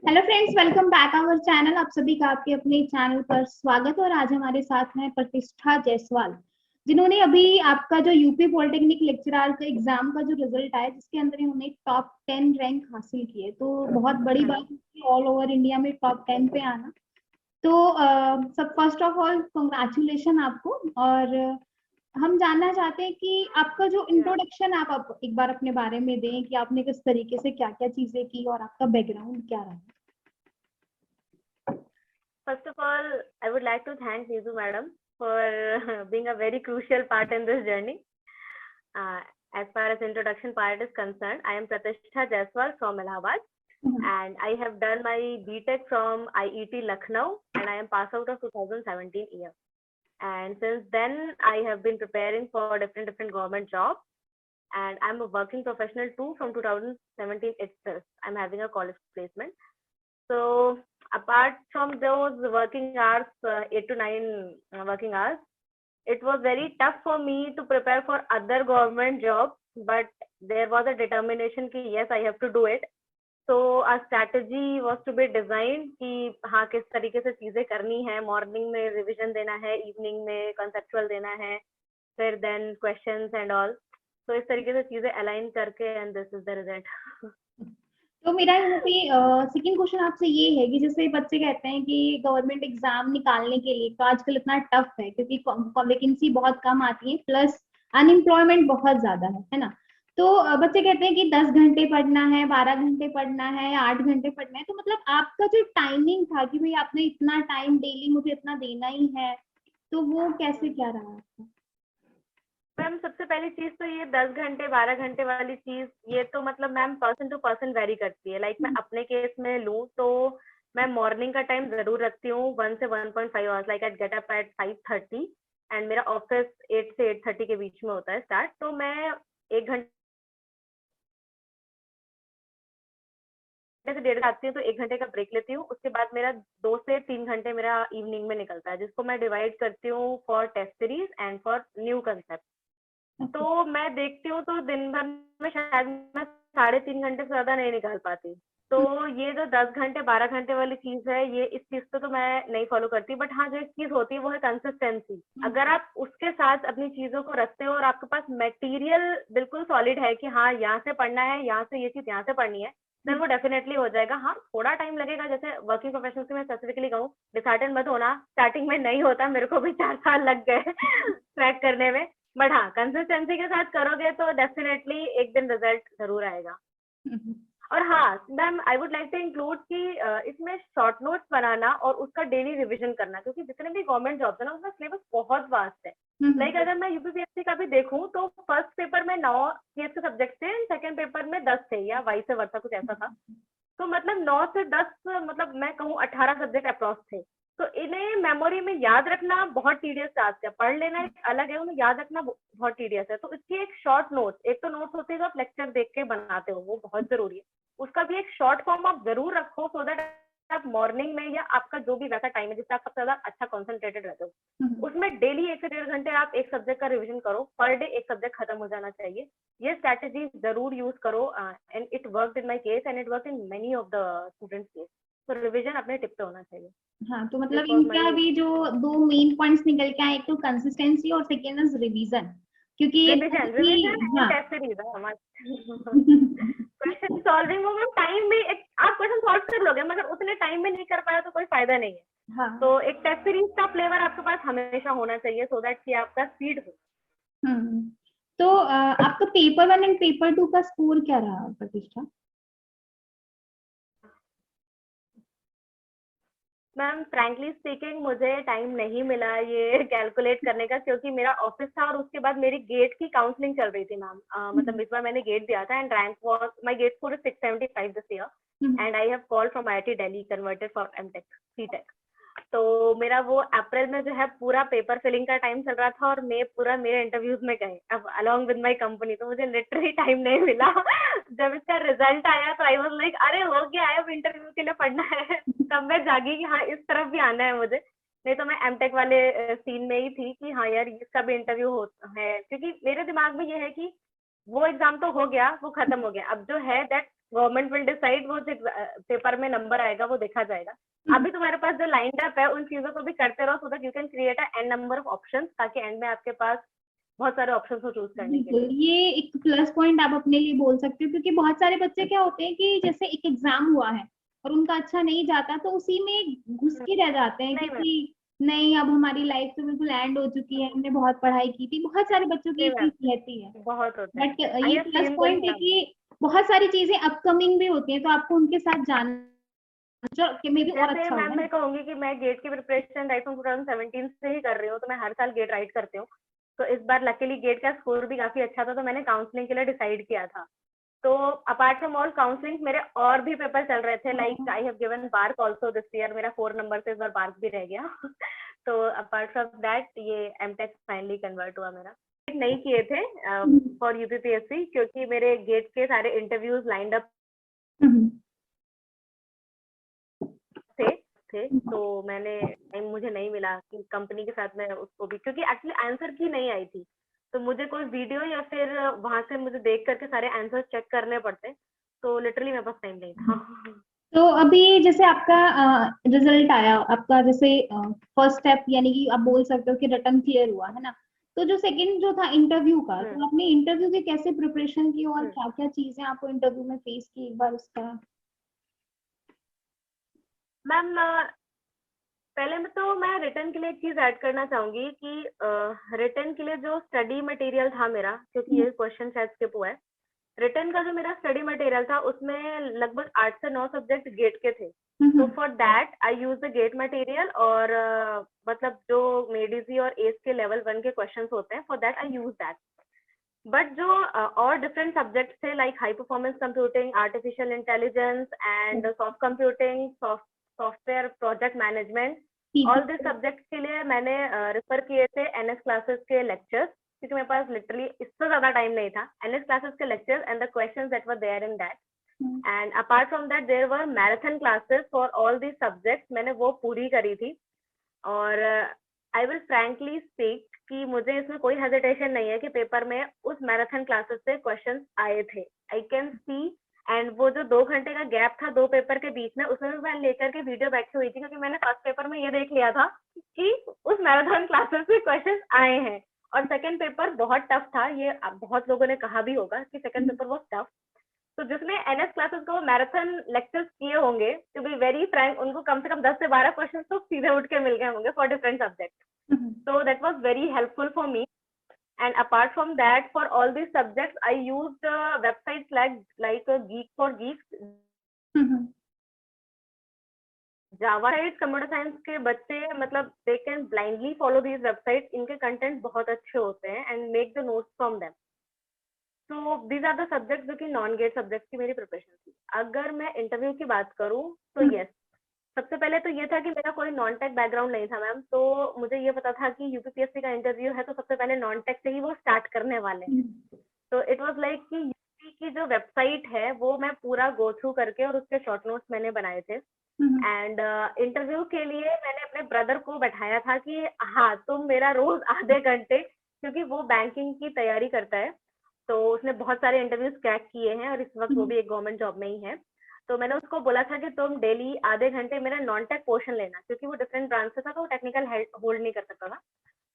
Hello friends, welcome back our channel. आप सभी का आपके अपने चैनल पर स्वागत है। और आज हमारे साथ हैं प्रतिष्ठा जायसवाल, जिन्होंने अभी आपका जो यूपी पॉलिटेक्निक लेक्चरर का एग्जाम का जो रिजल्ट आया, जिसके अंदर इन्होंने टॉप 10 रैंक हासिल की है। तो बहुत बड़ी बात है ऑल ओवर इंडिया में टॉप 10 पे आना। तो सब फर्स्ट ऑफ ऑल कंग्रेचुलेशन आपको। और हम जानना चाहते हैं कि आपका जो इंट्रोडक्शन आप एक बार अपने बारे में दें कि आपने किस तरीके से क्या क्या चीजें की और आपका बैकग्राउंड क्या रहा। First of all, I would like to thank Neetu madam for being a very crucial part in this journey. Uh, as far as introduction part is concerned, I am Pratishtha Jaiswal from Allahabad, and I have done my BTech from IET Lucknow, and I am passed out of 2017 year. And since then, I have been preparing for different government jobs, and I'm a working professional too from 2017 itself. I'm having a college placement. So apart from those working hours, 8 to 9 working hours, it was very tough for me to prepare for other government jobs. But there was a determination कि yes, I have to do it. So a strategy was to be designed कि हाँ किस तरीके से चीजें करनी है, morning में रिविजन देना है, इवनिंग में कंसेप्चुअल देना है, फिर देन क्वेश्चंस एंड ऑल. तो इस तरीके से चीजें अलाइन करके and this is the result. तो मेरा यहाँ पे सेकंड क्वेश्चन आपसे ये है कि जैसे बच्चे कहते हैं कि गवर्नमेंट एग्जाम निकालने के लिए तो आजकल इतना टफ है क्योंकि वैकेंसी बहुत कम आती है, प्लस अनएम्प्लॉयमेंट बहुत ज्यादा है ना। तो बच्चे कहते हैं कि 10 घंटे पढ़ना है, 12 घंटे पढ़ना है, 8 घंटे पढ़ना है। तो मतलब आपका जो टाइमिंग था कि भाई आपने इतना टाइम डेली मुझे इतना देना ही है, तो वो कैसे क्या रहा आपका? मैम सबसे पहली चीज तो ये 10 घंटे 12 घंटे वाली चीज, ये तो मतलब ma'am person to person vary करती है. लाइक मैं अपने केस में लूँ तो मैं मॉर्निंग का टाइम जरूर रखती हूँ 1 से 1.5 hours. Like I get up at 5:30 and मेरा ऑफिस 8 से 8:30 के बीच में होता है स्टार्ट. तो मैं 1 घंटे से डेढ़ आती हूँ तो 1 घंटे का ब्रेक लेती हूँ. उसके बाद मेरा 2 से 3 घंटे मेरा इवनिंग में निकलता है, जिसको मैं डिवाइड करती हूँ for test series and for new concept. तो मैं देखती हूँ तो दिन भर में शायद मैं 3.5 घंटे से ज्यादा नहीं निकाल पाती. तो ये जो 10 घंटे 12 घंटे वाली चीज है, ये इस चीज को तो मैं नहीं फॉलो करती. बट हाँ, जो एक चीज होती है वो है कंसिस्टेंसी. अगर आप उसके साथ अपनी चीजों को रखते हो और आपके पास मटेरियल बिल्कुल सॉलिड है कि हाँ यहाँ से पढ़ना है, यहाँ से ये चीज यहाँ से पढ़नी है, देन वो डेफिनेटली हो जाएगा. हाँ थोड़ा टाइम लगेगा. जैसे वर्किंग प्रोफेशनल की मैं स्पेसिफिकली कहूँ, डिसहार्टन मत होना, स्टार्टिंग में नहीं होता. मेरे को भी 4 साल लग गए क्रैक करने में. बट हाँ, कंसिस्टेंसी के साथ करोगे तो डेफिनेटली एक दिन रिजल्ट जरूर आएगा. और हाँ ma'am, I would like to include कि इसमें शॉर्ट नोट्स बनाना और उसका डेली रिवीजन करना, क्योंकि जितने भी गवर्नमेंट जॉब्स है ना, उसका सिलेबस बहुत वास्ट है. लाइक अगर मैं यूपीपीएससी का भी देखूं तो फर्स्ट पेपर में 9 सीएस के सब्जेक्ट थे एंड सेकंड पेपर में 10 थे, या वाइस वर्सा कुछ ऐसा था. तो मतलब 9 से 10, मतलब मैं कहूँ 18 सब्जेक्ट अप्रॉक्स थे. तो इन्हें मेमोरी में याद रखना बहुत टीडियस टास्क है. पढ़ लेना एक अलग है, उन्हें याद रखना बहुत टीडियस है. तो इसकी एक शॉर्ट नोट्स, एक तो नोट्स होती है जो आप लेक्चर देख के बनाते हो, वो बहुत जरूरी है. उसका भी एक शॉर्ट फॉर्म आप जरूर रखो, सो दैट आप मॉर्निंग में या आपका जो भी वैसा टाइम है जिससे आप सबसे ज्यादा अच्छा कॉन्सेंट्रेटेड रहते हो, उसमें डेली 1 से 1.5 घंटे आप एक सब्जेक्ट का रिविजन करो. पर डे एक सब्जेक्ट खत्म हो जाना चाहिए. ये स्ट्रेटेजी जरूर यूज करो and it work in my case and it work in many of the students case. तो रिविजन अपने टिप पे होना चाहिए. हाँ, तो मतलब इनका भी जो दो मेन पॉइंट्स निकल के आए, एक तो कंसिस्टेंसी और सेकेंड इज रिवीजन, क्योंकि रिविजन रिविजन एंड हाँ टेस्ट सीरीज क्वेश्चन सॉल्विंग में टाइम भी आप क्वेश्चन सॉल्व कर लोगे, मगर उतने टाइम में नहीं कर पाया तो कोई फायदा नहीं है. हाँ. तो एक टेस्ट सीरीज का फ्लेवर आपके पास हमेशा होना चाहिए, सो दैट कि आपका स्पीड हो. हम्म. तो आपका पेपर 1 एंड पेपर 2 का स्कोर क्या रहा प्रतिष्ठा? मैम फ्रैंकली स्पीकिंग मुझे टाइम नहीं मिला ये कैलकुलेट करने का, क्योंकि मेरा ऑफिस था और उसके बाद मेरी गेट की काउंसलिंग चल रही थी मैम. मतलब इस बार मैंने गेट दिया था and rank was my GATE score is 675 this year and I have called from IIT Delhi converted for MTech सीटेक. तो मेरा वो अप्रैल में जो है पूरा पेपर फिलिंग का टाइम चल रहा था और मैं पूरा मेरे इंटरव्यूज में गए अब अलॉन्ग विद माय कंपनी. तो मुझे लिटरली टाइम नहीं मिला. जब इसका रिजल्ट आया तो आई वाज लाइक अरे हो गया है, अब इंटरव्यू के लिए पढ़ना है. तब मैं जागी कि हाँ इस तरफ भी आना है मुझे. नहीं तो मैं एमटेक वाले सीन में ही थी कि हाँ यार इसका भी इंटरव्यू है, क्योंकि मेरे दिमाग में ये है कि वो एग्जाम तो हो गया, वो खत्म हो गया. अब जो है दैट गवर्नमेंट विल डिसाइड, वो पेपर में नंबर आएगा वो देखा जाएगा। अभी तुम्हारे पास जो लाइंड अप है उन चीजों को भी करते रहो, so that you can create a an number of options, ताकि एंड में आपके पास बहुत सारे ऑप्शंस हो चूज करने के बिल्कुल, लिए। ये एक प्लस पॉइंट आप अपने लिए बोल सकते हो, क्योंकि बहुत सारे बच्चे क्या होते हैं कि जैसे एक एग्जाम हुआ है और उनका अच्छा नहीं जाता तो उसी में घुस के रह जाते हैं नहीं मैम, कि नहीं अब हमारी लाइफ तो बिल्कुल एंड हो चुकी है, हमने बहुत पढ़ाई की थी, बहुत सारे बच्चों की नहीं ये मैम, चीज रहती है। बहुत होते हैं। बट आई ये have plus seen this point है मैम। कि बहुत सारी चीजें अपकमिंग भी होती हैं, तो आपको उनके साथ जानना जो कि मे भी और जैसे अच्छा मैम होगा मैं ना। कहूंगी कि मैं गेट की प्रिपरेशन राइट फ्रॉम 2017 से ही कर रही हूँ, तो मैं हर साल गेट राइट करती हूँ। तो इस बार लकीली गेट का स्कोर भी काफी अच्छा था, तो मैंने काउंसलिंग के लिए डिसाइड किया था। तो अपार्ट फ्रॉम ऑल काउंसलिंग मेरे और भी पेपर चल रहे थे, like I have given BARC also this year, मेरा 4 नंबर से इस बार बार्क भी रह गया। तो अपार्ट फ्रॉम दैट ये एमटेक फाइनली कन्वर्ट हुआ मेरा। नहीं किए थे फॉर यूपीपीएससी, क्योंकि मेरे गेट के सारे इंटरव्यूज लाइंड अप थे थे तो मैंने टाइम मुझे नहीं मिला कि कंपनी के साथ मैं उसको भी, क्योंकि एक्चुअली आंसर की नहीं आई थी, तो मुझे कोई वीडियो या फिर वहां से मुझे देख करके सारे आंसर चेक करने पड़ते, तो लिटरली मेरे पास टाइम नहीं था। तो अभी जैसे आपका रिजल्ट आया, आपका जैसे फर्स्ट स्टेप यानी कि आप बोल सकते हो कि रिटर्न क्लियर हुआ है ना, तो जो सेकंड जो था इंटरव्यू का, हम्म, तो आपने इंटरव्यू की कैसे प्रिपरेशन की और हम्म। क्या क्या चीजें आपको इंटरव्यू में फेस की, एक बार उसका। मैम पहले में तो मैं रिटर्न के लिए एक चीज ऐड करना चाहूंगी कि रिटर्न के लिए जो स्टडी मटेरियल था मेरा, क्योंकि ये क्वेश्चन शायद स्किप हुआ है, रिटर्न का जो मेरा स्टडी मटेरियल था उसमें लगभग 8 से 9 सब्जेक्ट गेट के थे। तो for that I use the GATE material, और मतलब जो मेडिजी और एस के लेवल 1 के क्वेश्चंस होते हैं, for that I use that. But जो और डिफरेंट सब्जेक्ट्स थे, like high performance computing, artificial intelligence and soft computing, software project management, all this subjects के लिए मैंने रेफर किए थे एनएस क्लासेस के लेक्चर्स, क्योंकि मेरे पास लिटरली इससे ज्यादा टाइम नहीं था। एनएस क्लासेस के lectures and the questions that were there in that, and apart from that there were marathon classes for all this subjects, मैंने वो पूरी करी थी। और आई विल फ्रैंकली स्पीक कि मुझे इसमें कोई हेजिटेशन नहीं है कि पेपर में उस मैराथन क्लासेस से क्वेश्चंस आए थे, आई कैन सी। एंड वो जो 2 घंटे का गैप था 2 पेपर के बीच में, उसमें भी मैं लेकर के वीडियो बैठी हुई थी, क्योंकि मैंने फर्स्ट पेपर में ये देख लिया था कि उस मैराथन क्लासेस से क्वेश्चंस आए हैं। और सेकंड पेपर बहुत टफ था, ये बहुत लोगों ने कहा भी होगा कि सेकंड पेपर बहुत टफ। तो जिसने एनएस क्लासेस को मैराथन लेक्चर्स किए होंगे, टू बी वेरी फ्रैंक, उनको कम से कम 10 से 12 क्वेश्चन तो सीधे उठ के मिल गए होंगे for different subject. So that was very helpful for me. And apart from that, for all these subjects, I used websites like Geek for Geeks, Java sites, computer science के बच्चे मतलब they can blindly follow these websites. इनके content बहुत अच्छे होते हैं and make the notes from them. तो these are the subjects जो कि नॉन गेट सब्जेक्ट की मेरी प्रिपरेशन थी। अगर मैं इंटरव्यू की बात करूँ तो यस, सबसे पहले तो ये था कि मेरा कोई नॉन टेक बैकग्राउंड नहीं था मैम, तो मुझे ये पता था कि यूपीपीएससी का इंटरव्यू है, तो सबसे पहले नॉन टेक से ही वो स्टार्ट करने वाले हैं। तो इट वाज लाइक कि यूपी की जो वेबसाइट है वो मैं पूरा गो थ्रू करके और उसके शॉर्ट नोट्स मैंने बनाए थे। एंड इंटरव्यू के लिए मैंने अपने ब्रदर को बैठाया था कि हाँ तुम मेरा रोज आधे घंटे, क्योंकि वो बैंकिंग की तैयारी करता है, तो उसने बहुत सारे इंटरव्यूज क्रैक किए हैं और इस वक्त वो भी एक गवर्नमेंट जॉब में ही है। तो मैंने उसको बोला था कि तुम डेली आधे घंटे मेरा नॉन टेक पोर्शन लेना, क्योंकि वो डिफरेंट ब्रांच से था तो वो टेक्निकल होल्ड नहीं कर सकता था।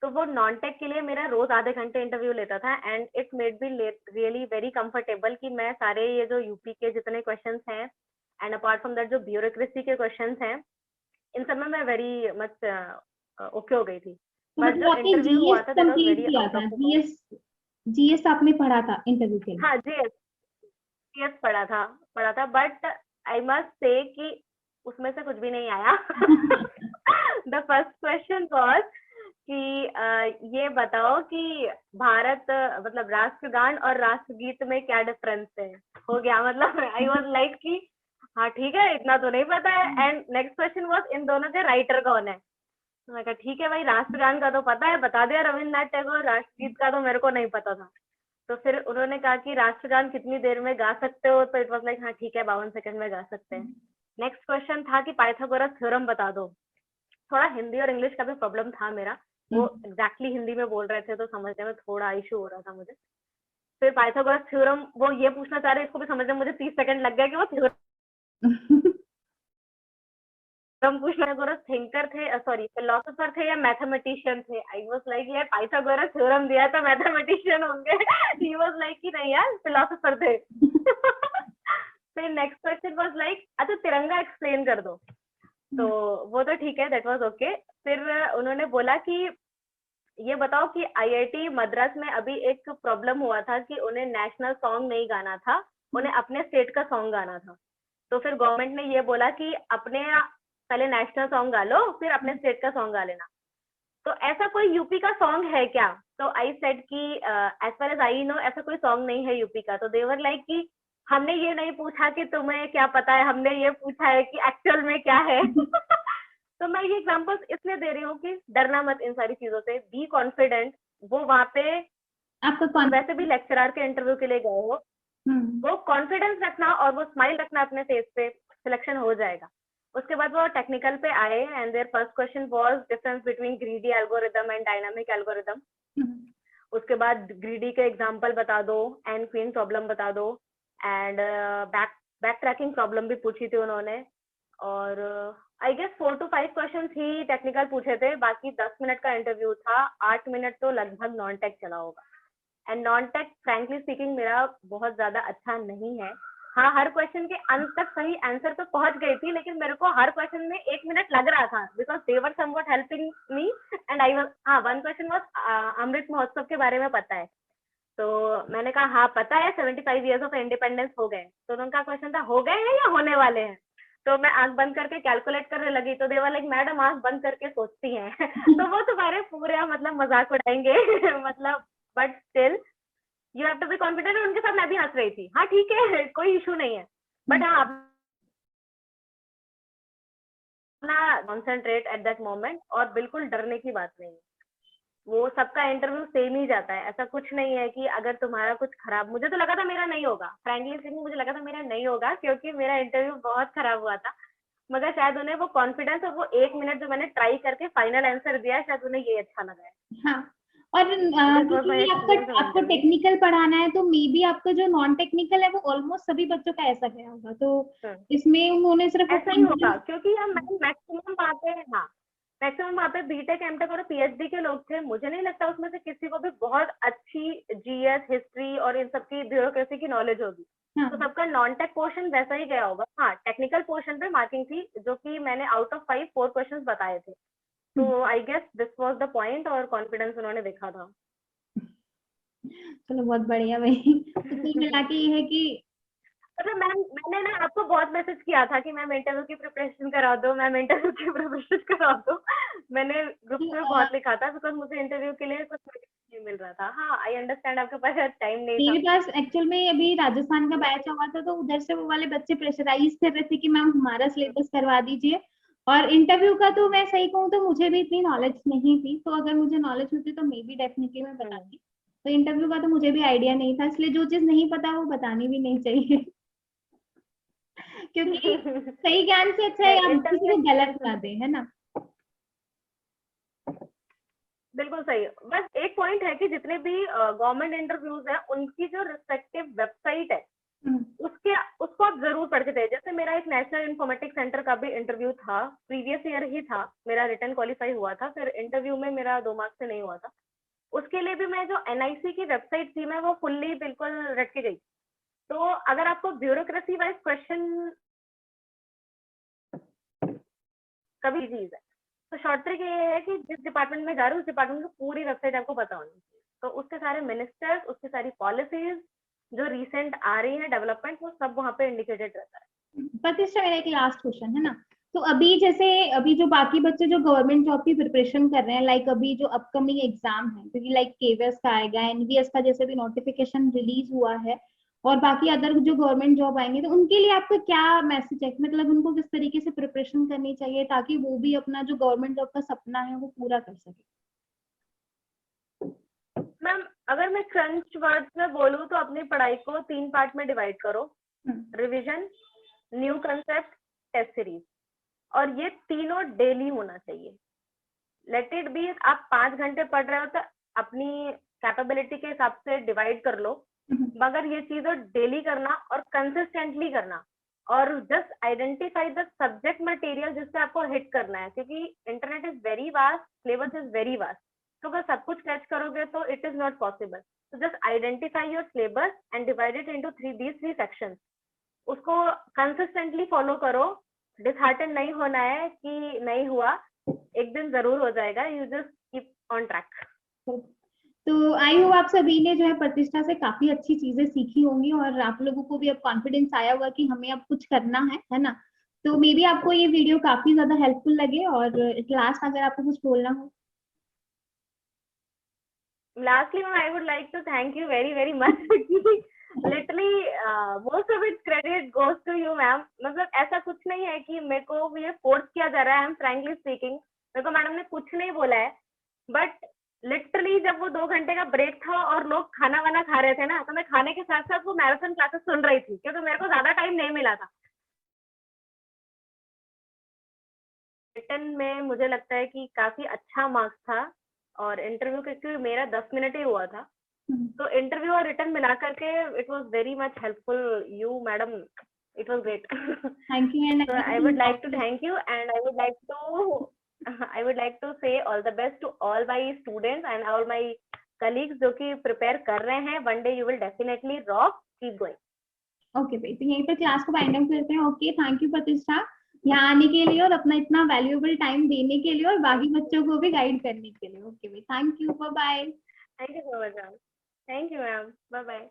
तो वो नॉन टेक के लिए मेरा रोज आधे घंटे इंटरव्यू लेता था, and it made be really very comfortable कि मैं सारे ये जो यूपी के जितने क्वेश्चंस हैं एंड अपार्ट फ्रॉम दैट जो ब्यूरोक्रेसी के क्वेश्चंस हैं, इन सब में मैं वेरी मच ओके हो गई थी। तो बट मतलब जो आपने इंटरव्यू हुआ जीएस था दैट वाज कंप्लीट वेरी किया आउट था, of the box. GS GS आपने पढ़ा था इंटरव्यू के लिए। हाँ जीएस, जीएस पढ़ा था बट आई मस्ट से कि उसमें से कुछ भी नहीं आया। द फर्स्ट क्वेश्चन वाज कि ये बताओ कि भारत मतलब राष्ट्रगान और राष्ट्रगीत में क्या डिफरेंस है। हो गया, मतलब आई वाज लाइक कि हाँ ठीक है, इतना तो नहीं पता है। And next question was in दोनों के राइटर कौन है। तो मैं कहा ठीक है भाई, राष्ट्रगान का तो पता है, बता दिया रविन्द्रनाथ टैगोर, राष्ट्रगीत का तो मेरे को नहीं पता था। तो फिर उन्होंने कहा कि राष्ट्रगान कितनी देर में गा सकते हो, तो इट वाज लाइक हाँ ठीक है 52 सेकंड में गा सकते हैं। नेक्स्ट क्वेश्चन था कि पाइथागोरस थ्योरम बता दो। थोड़ा हिंदी और इंग्लिश का भी प्रॉब्लम था मेरा, वो एग्जैक्टली हिंदी में बोल रहे थे तो समझने में थोड़ा इशू हो रहा था मुझे। फिर पाइथागोरस थ्योरम वो ये पूछना चाह रहे हैं, इसको भी समझने में मुझे 30 सेकंड लग गया कि वो थ्योरम पूछना। पाइथागोरस थिंकर थे, सॉरी फिलोसोफर थे या मैथमेटिशियन थे? आई वाज लाइक यार पाइथागोरस थ्योरम दिया तो मैथमेटिशियन होंगे। ही वाज लाइक कि नहीं यार फिलोसोफर थे। फिर नेक्स्ट क्वेश्चन वाज लाइक अच्छा तिरंगा एक्सप्लेन कर दो। तो वो तो ठीक है, दैट वाज ओके। फिर उन्होंने बोला कि ये बताओ कि आईआईटी मद्रास में अभी एक प्रॉब्लम हुआ था कि उन्हें नेशनल सॉन्ग नहीं गाना था, उन्हें अपने स्टेट का सॉन्ग गाना था। तो फिर गवर्नमेंट ने ये बोला कि अपने पहले नेशनल सॉन्ग गा लो, फिर अपने स्टेट का सॉन्ग गा लेना। तो ऐसा कोई यूपी का सॉन्ग है क्या? तो आई सेड कि as far as I know ऐसा कोई सॉन्ग नहीं है यूपी का। तो देवर लाइक कि हमने ये नहीं पूछा कि तुम्हें क्या पता है, हमने ये पूछा है कि एक्चुअल में क्या है। तो मैं ये एग्जांपल्स इसलिए दे रही हूँ कि डरना मत इन सारी चीजों से, बी कॉन्फिडेंट। वो वहाँ पे आपका वैसे भी लेक्चरर के इंटरव्यू के लिए गए हो, वो कॉन्फिडेंस रखना और वो स्माइल रखना अपने फेस पे, सिलेक्शन हो जाएगा। उसके बाद वो टेक्निकल पे आए and there first question was difference between greedy algorithm and dynamic algorithm. उसके बाद ग्रीडी के एग्जांपल बता दो, एंड क्वीन प्रॉब्लम बता दो, एंड बैक ट्रैकिंग प्रॉब्लम भी पूछी थी उन्होंने। और आई गेस 4 to 5 क्वेश्चन ही टेक्निकल पूछे थे, बाकी 10 मिनट का इंटरव्यू था, 8 मिनट तो लगभग नॉन टेक चला होगा। And non tech frankly speaking मेरा बहुत ज्यादा अच्छा नहीं है। हाँ, हर क्वेश्चन के अंत तक सही आंसर तो पहुंच गई थी, लेकिन मेरे को हर क्वेश्चन में 1 मिनट लग रहा था because they were somewhat helping me and I was. हाँ, one question was Amrit Mahotsav के बारे में पता है? तो मैंने कहा हाँ पता है, 75 ईयर्स ऑफ इंडिपेंडेंस हो गए। तो उनका क्वेश्चन था हो गए हैं या होने वाले हैं? तो मैं आंख बंद करके कैलकुलेट करने लगी, तो देवर लाइक मैडम आंख बंद करके सोचती हैं। तो वो तुम्हारे पूरे मतलब मजाक उड़ाएंगे। मतलब but still you have to be confident. उनके साथ मैं भी हंस रही थी, हाँ ठीक है, कोई इशू नहीं है, बट हाँ अपना कॉन्सेंट्रेट एट दैट मोमेंट, और बिल्कुल डरने की बात नहीं है। वो सबका इंटरव्यू सेम ही जाता है, ऐसा कुछ नहीं है कि अगर तुम्हारा कुछ खराब, मुझे तो लगा था मेरा नहीं होगा, फ्रैंकली स्पीकिंग मुझे लगा था मेरा नहीं होगा क्योंकि मेरा इंटरव्यू बहुत खराब हुआ था। मगर शायद उन्हें वो कॉन्फिडेंस और वो 1 मिनट जो मैंने ट्राई करके फाइनल आंसर दिया, शायद उन्हें ये अच्छा लगा है। हाँ, और दिस वाज माय क्योंकि आपका एक्सपीरियंस ऑफ आपको इंटरव्यू। टेक्निकल पढ़ाना है तो मे बी आपका जो नॉन टेक्निकल है वो ऑलमोस्ट सभी बच्चों का ऐसा गया होगा, तो इसमें उन्होंने सिर्फ वो ऐसा ही होगा क्योंकि हम मैक्सिमम वहाँ पे, हाँ मैक्सिमम वहाँ पे बीटेक एमटेक और पीएचडी के लोग थे। मुझे नहीं लगता उसमें से किसी को भी बहुत अच्छी जीएस हिस्ट्री और इन सबकी ब्यूरोक्रेसी की नॉलेज होगी। तो सबका नॉन टेक पोर्शन वैसा ही गया होगा। हाँ, टेक्निकल पोर्शन पे मार्किंग थी जो कि मैंने आउट ऑफ 5 4 क्वेश्चंस बताए थे। तो I guess this was the point, और कॉन्फिडेंस उन्होंने देखा था। चलो बहुत बढ़िया भाई। तो कुल मिला के ये है कि मतलब मैंने ना आपको बहुत मैसेज किया था कि मैम इंटरव्यू की प्रिपरेशन करा दो, मैम इंटरव्यू की प्रिपरेशन करा दो। मैंने ग्रुप में बहुत लिखा था बिकॉज मुझे इंटरव्यू के लिए कुछ नहीं मिल रहा था। हाँ, आई अंडरस्टैंड आपके पास टाइम नहीं था। मेरे पास एक्चुअल में अभी राजस्थान का बैच हुआ था, तो उधर से वो वाले बच्चे प्रेशराइज कर रहे थे कि मैम हमारा सिलेबस करवा दीजिए। और इंटरव्यू का तो मैं सही कहूँ तो मुझे भी इतनी नॉलेज नहीं थी, तो अगर मुझे नॉलेज होती तो मे बी डेफिनेटली मैं बताती। तो इंटरव्यू का तो मुझे भी आइडिया नहीं था, इसलिए जो चीज नहीं पता वो बतानी भी नहीं चाहिए। क्योंकि सही ज्ञान से अच्छा है नहीं, आप किसी इंटरव्यू को गलत एक्सपीरियंस ना से दे, है ना। बिल्कुल सही। बस एक पॉइंट है कि जितने भी गवर्नमेंट इंटरव्यूज है उनकी जो रिस्पेक्टिव वेबसाइट है उसके उसको आप जरूर पढ़ के थे। जैसे मेरा एक नेशनल इंफॉर्मेटिक्स सेंटर का भी इंटरव्यू था, प्रीवियस ईयर ही था, मेरा रिटर्न क्वालिफाई हुआ था, फिर इंटरव्यू में मेरा 2 मार्क्स से नहीं हुआ था। उसके लिए भी मैं जो एनआईसी की वेबसाइट थी मैं वो फुल्ली बिल्कुल रट के गई। तो अगर आपको ब्यूरोक्रेसी वाइज क्वेश्चन कभी चीज है, तो शॉर्ट ट्रिक ये है कि जिस डिपार्टमेंट में जा रहे हो उस डिपार्टमेंट की पूरी वेबसाइट आपको पता होनी चाहिए। तो उसके सारे मिनिस्टर्स, उसकी सारी पॉलिसीज जो रिसेंट आ रही है डेवलपमेंट, वो सब वहाँ पे इंडिकेटेड रहता है। प्रतिष्ठा, मेरा एक लास्ट क्वेश्चन है ना। तो अभी जैसे अभी जो बाकी बच्चे जो गवर्नमेंट जॉब की प्रिपरेशन कर रहे हैं, लाइक अभी जो अपकमिंग एग्जाम है, क्योंकि लाइक केवीएस का आएगा, एनवीएस का जैसे भी नोटिफिकेशन रिलीज हुआ है, और बाकी अदर जो गवर्नमेंट जॉब आएंगे, तो उनके लिए आपका क्या मैसेज है, मतलब उनको किस तरीके से प्रिपरेशन करनी चाहिए ताकि वो भी अपना जो गवर्नमेंट जॉब का सपना है वो पूरा कर सके। मैम अगर मैं क्रंच वर्ड्स में बोलूँ तो अपनी पढ़ाई को 3 पार्ट में डिवाइड करो, revision, new concept, test series. और ये तीनों डेली होना चाहिए। लेट इट बी आप 5 घंटे पढ़ रहे हो तो अपनी कैपेबिलिटी के हिसाब से डिवाइड कर लो मगर ये चीजें डेली करना और कंसिस्टेंटली करना, और just identify the subject material जिससे आपको हिट करना है, क्योंकि internet is very vast, syllabus is very vast, तो अगर सब कुछ कैच करोगे तो इट इज नॉट पॉसिबल। तो just identify your syllabus and divide it into three sections, उसको कंसिस्टेंटली फॉलो करो। डिसहार्टन नहीं होना है कि नहीं हुआ, एक दिन जरूर हो जाएगा, you just keep on track. तो आई होप आप सभी ने जो है प्रतिष्ठा से काफी अच्छी चीजें सीखी होंगी और आप लोगों को भी अब कॉन्फिडेंस आया होगा कि हमें अब कुछ करना है ना। तो मे बी आपको ये वीडियो काफी ज्यादा हेल्पफुल लगे, और लास्ट अगर आपको कुछ बोलना हो। Lastly, I would like to thank you very very much. Literally, most of its credit goes to you, ma'am. मतलब ऐसा कुछ नहीं है कि मेरे को ये फोर्स किया जा रहा है। आई एम फ्रैंकली स्पीकिंग, मेरे को मैडम ने कुछ नहीं बोला है, बट लिटरली जब वो 2 घंटे का ब्रेक था और लोग खाना वाना खा रहे थे ना, तो मैं खाने के साथ साथ वो मैराथन क्लासेस सुन रही थी, क्योंकि मेरे को ज्यादा टाइम नहीं मिला था। रिटर्न में मुझे लगता है कि काफी अच्छा मार्क्स था, और इंटरव्यू क्योंकि मेरा 10 मिनट ही हुआ था, तो इंटरव्यू और रिटर्न मिला करके it was very much helpful. You madam, it was great. Thank you. And So I would like to thank you, and I would like to say all the best to all my students and all my colleagues जो कि prepare कर रहे हैं। One day you will definitely rock. Keep going. Okay भाई, तो यहीं पर class को वाइंड अप करते हैं। ओके, थैंक यू प्रतिष्ठा यहाँ आने के लिए और अपना इतना वैल्यूएबल टाइम देने के लिए और बाकी बच्चों को भी गाइड करने के लिए। ओके भाई, thank you, bye bye. Thank you so much, ma'am. Thank you, ma'am. Bye bye.